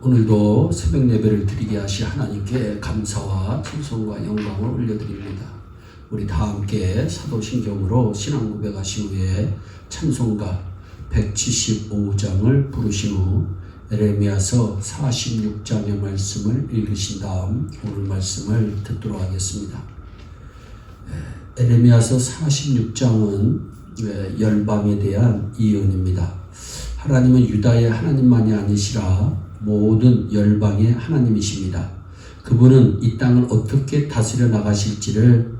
오늘도 새벽 예배를 드리게 하시 하나님께 감사와 찬송과 영광을 올려드립니다. 우리 다 함께 사도신경으로 신앙 고백하신 후에 찬송가 175장을 부르신 후 에레미야서 46장의 말씀을 읽으신 다음 오늘 말씀을 듣도록 하겠습니다. 에레미야서 46장은 열방에 대한 예언입니다. 하나님은 유다의 하나님만이 아니시라 모든 열방의 하나님이십니다. 그분은 이 땅을 어떻게 다스려 나가실지를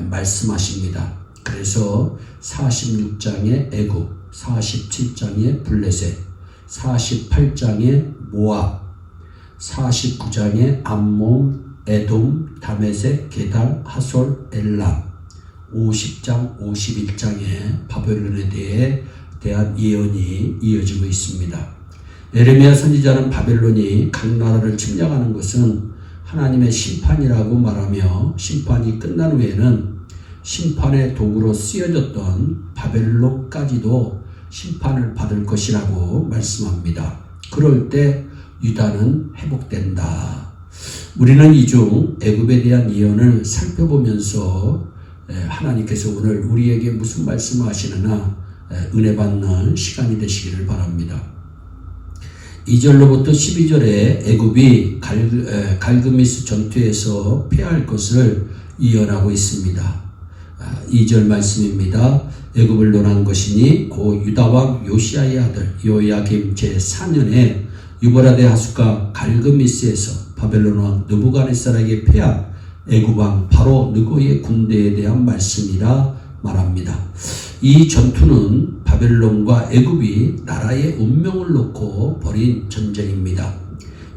말씀하십니다. 그래서 46장의 애굽, 47장의 블레셋, 48장의 모압, 49장의 암몬, 에돔, 다메섹, 게달, 하솔, 엘람, 50장, 51장의 바벨론에 대한 예언이 이어지고 있습니다. 에레미야 선지자는 바벨론이 각 나라를 침략하는 것은 하나님의 심판이라고 말하며 심판이 끝난 후에는 심판의 도구로 쓰여졌던 바벨론까지도 심판을 받을 것이라고 말씀합니다. 그럴 때 유다는 회복된다. 우리는 이 중 애굽에 대한 예언을 살펴보면서 하나님께서 오늘 우리에게 무슨 말씀을 하시느냐 은혜 받는 시간이 되시기를 바랍니다. 2절로부터 12절에 애굽이 갈그미스 전투에서 패할 것을 예언하고 있습니다. 2절 말씀입니다. 애굽을 논한 것이니 고 유다왕 요시야의 아들 요야김 제4년에 유브라데 하숫과 갈그미스에서 바벨론 왕 느부갓네살에게 패한 애굽왕 바로 느고의 군대에 대한 말씀이라 말합니다. 이 전투는 바벨론과 애굽이 나라의 운명을 놓고 벌인 전쟁입니다.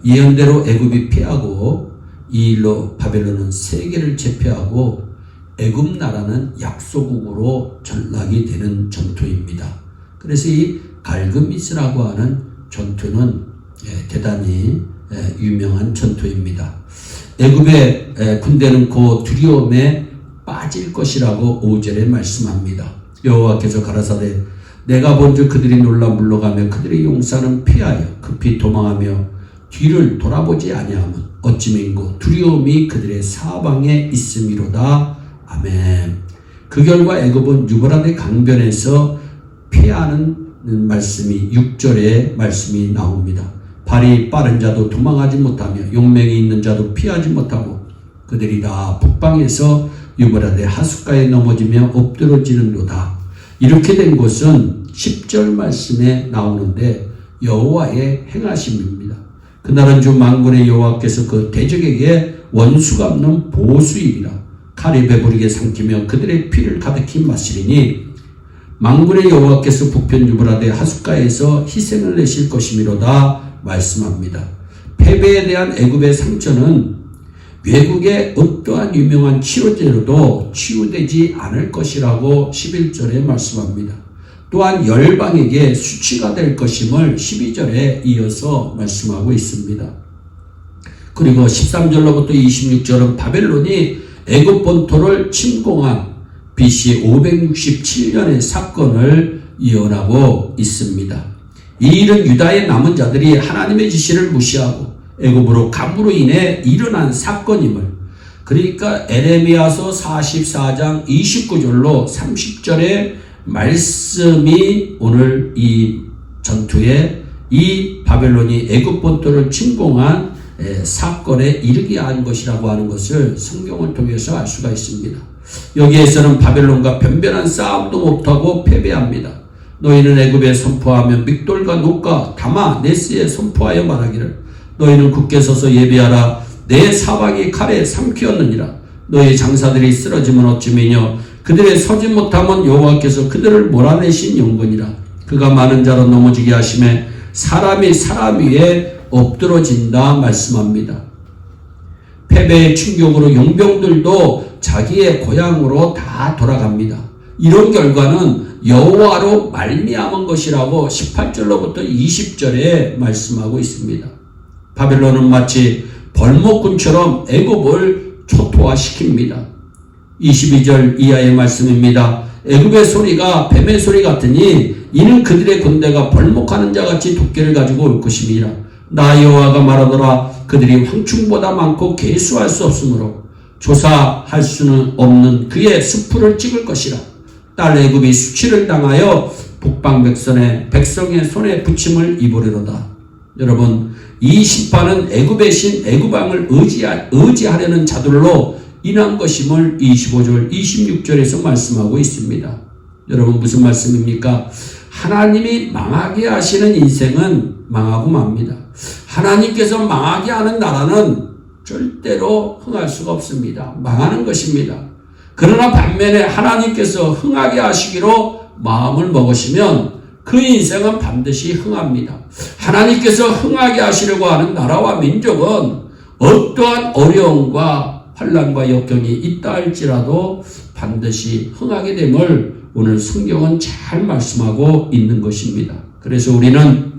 예언대로 애굽이 패하고 이 일로 바벨론은 세계를 제패하고 애굽 나라는 약소국으로 전락이 되는 전투입니다. 그래서 이 갈그미스라고 하는 전투는 대단히 유명한 전투입니다. 애굽의 군대는 그 두려움에 빠질 것이라고 5절에 말씀합니다. 여호와께서 가라사대 내가 본즉 그들이 놀라 물러가며 그들의 용사는 피하여 급히 도망하며 뒤를 돌아보지 아니하면 어찌민고 두려움이 그들의 사방에 있음이로다. 아멘. 그 결과 애굽은 유브라데 강변에서 피하는 말씀이 6절에 말씀이 나옵니다. 발이 빠른 자도 도망하지 못하며 용맹이 있는 자도 피하지 못하고 그들이 다 북방에서 유브라데 하숫가에 넘어지며 엎드러지는도다. 이렇게 된 것은 10절 말씀에 나오는데 여호와의 행하심입니다. 그날은 주 만군의 여호와께서 그 대적에게 원수 갚는 보수일이라 칼이 배부르게 삼키며 그들의 피를 가득히 마시리니 만군의 여호와께서 북편 유브라데 하숫가에서 희생을 내실 것이미로다 말씀합니다. 패배에 대한 애굽의 상처는 외국의 어떠한 유명한 치료제로도 치유되지 않을 것이라고 11절에 말씀합니다. 또한 열방에게 수치가 될 것임을 12절에 이어서 말씀하고 있습니다. 그리고 13절로부터 26절은 바벨론이 애굽 본토를 침공한 BC 567년의 사건을 예언하고 있습니다. 이 일은 유다의 남은 자들이 하나님의 지시를 무시하고 애굽으로 감으로 인해 일어난 사건임을, 그러니까 에레미야서 44장 29절로 30절의 말씀이 오늘 이 전투에 이 바벨론이 애굽 본토를 침공한 사건에 이르게 한 것이라고 하는 것을 성경을 통해서 알 수가 있습니다. 여기에서는 바벨론과 변변한 싸움도 못하고 패배합니다. 너희는 애굽에 선포하며 믹돌과 녹과 다마 네스에 선포하여 말하기를 너희는 굳게 서서 예비하라. 내 사방이 칼에 삼키었느니라. 너희 장사들이 쓰러지면 어찌미뇨 그들의 서지 못하면 여호와께서 그들을 몰아내신 영광이라. 그가 많은 자로 넘어지게 하심에 사람이 사람 위에 엎드러진다 말씀합니다. 패배의 충격으로 용병들도 자기의 고향으로 다 돌아갑니다. 이런 결과는 여호와로 말미암은 것이라고 18절로부터 20절에 말씀하고 있습니다. 바벨론은 마치 벌목꾼처럼 애굽을 초토화시킵니다. 22절 이하의 말씀입니다. 애굽의 소리가 뱀의 소리 같으니 이는 그들의 군대가 벌목하는 자같이 도끼를 가지고 올 것임이라. 나 여호와가 말하노라. 그들이 황충보다 많고 계수할 수 없으므로 조사할 수는 없는 그의 수풀을 찍을 것이라. 딸 애굽이 수치를 당하여 북방 백성의 손에 붙임을 입으리로다. 여러분, 이 심판은 애굽의 신 애굽왕을 의지하려는 자들로 인한 것임을 25절 26절에서 말씀하고 있습니다. 여러분, 무슨 말씀입니까? 하나님이 망하게 하시는 인생은 망하고 맙니다. 하나님께서 망하게 하는 나라는 절대로 흥할 수가 없습니다. 망하는 것입니다. 그러나 반면에 하나님께서 흥하게 하시기로 마음을 먹으시면 그 인생은 반드시 흥합니다. 하나님께서 흥하게 하시려고 하는 나라와 민족은 어떠한 어려움과 환난과 역경이 있다 할지라도 반드시 흥하게 됨을 오늘 성경은 잘 말씀하고 있는 것입니다. 그래서 우리는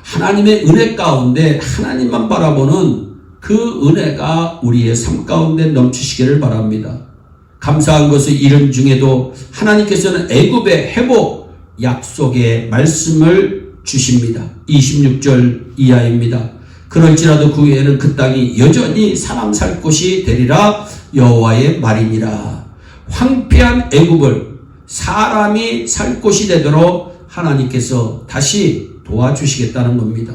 하나님의 은혜 가운데 하나님만 바라보는 그 은혜가 우리의 삶 가운데 넘치시기를 바랍니다. 감사한 것은 이름 중에도 하나님께서는 애굽의 회복 약속의 말씀을 주십니다. 26절 이하입니다. 그럴지라도 그 후에는 그 땅이 여전히 사람 살 곳이 되리라 여호와의 말이니라. 황폐한 애굽을 사람이 살 곳이 되도록 하나님께서 다시 도와주시겠다는 겁니다.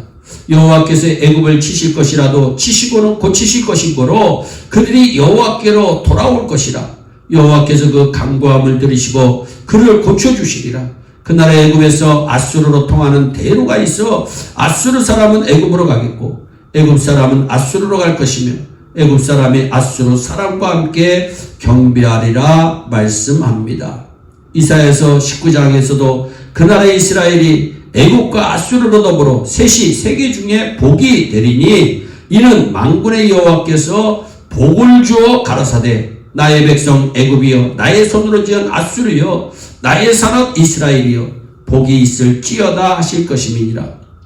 여호와께서 애굽을 치실 것이라도 치시고는 고치실 것이고로 그들이 여호와께로 돌아올 것이라. 여호와께서 그 간구함을 들으시고 그를 고쳐주시리라. 그 나라 애굽에서 아수르로 통하는 대로가 있어 아수르 사람은 애굽으로 가겠고 애굽 사람은 아수르로 갈 것이며 애굽 사람이 아수르 사람과 함께 경배하리라 말씀합니다. 이사야서 19장에서도 그 나라 이스라엘이 애굽과 아수르로 더불어 셋이 세계 중에 복이 되리니 이는 만군의 여호와께서 복을 주어 가라사대 나의 백성 애굽이여 나의 손으로 지은 아수르여 나의 산업 이스라엘이여 복이 있을지어다 하실 것임이니라.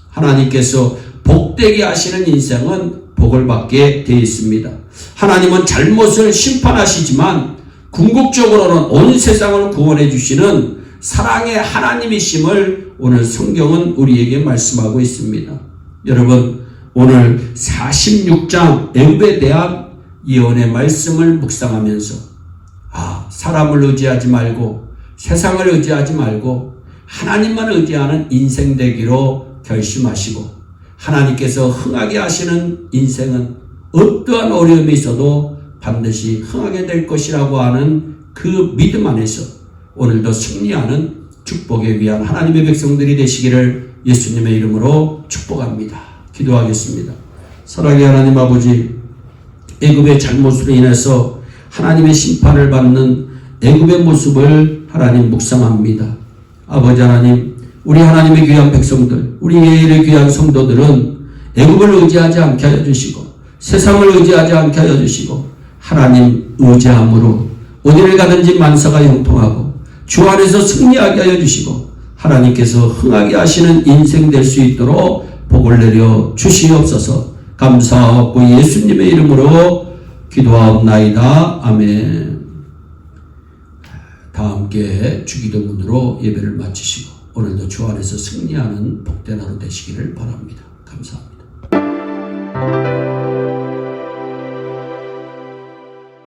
하나님께서 복되게 하시는 인생은 복을 받게 되어 있습니다. 하나님은 잘못을 심판하시지만 궁극적으로는 온 세상을 구원해 주시는 사랑의 하나님이심을 오늘 성경은 우리에게 말씀하고 있습니다. 여러분, 오늘 46장 애굽에 대한 예언의 말씀을 묵상하면서 사람을 의지하지 말고 세상을 의지하지 말고 하나님만 의지하는 인생 되기로 결심하시고 하나님께서 흥하게 하시는 인생은 어떠한 어려움이 있어도 반드시 흥하게 될 것이라고 하는 그 믿음 안에서 오늘도 승리하는 축복에 위한 하나님의 백성들이 되시기를 예수님의 이름으로 축복합니다. 기도하겠습니다. 사랑의 하나님 아버지, 애굽의 잘못으로 인해서 하나님의 심판을 받는 애굽의 모습을 하나님 묵상합니다. 아버지 하나님, 우리 하나님의 귀한 백성들, 우리 예일의 귀한 성도들은 애굽을 의지하지 않게 하여 주시고 세상을 의지하지 않게 하여 주시고 하나님 의지함으로 어디를 가든지 만사가 형통하고 주 안에서 승리하게 하여 주시고 하나님께서 흥하게 하시는 인생 될 수 있도록 복을 내려 주시옵소서. 감사하고 예수님의 이름으로 기도하옵나이다. 아멘. 다 함께 주기도문으로 예배를 마치시고 오늘도 주 안에서 승리하는 복된 하루 되시기를 바랍니다. 감사합니다.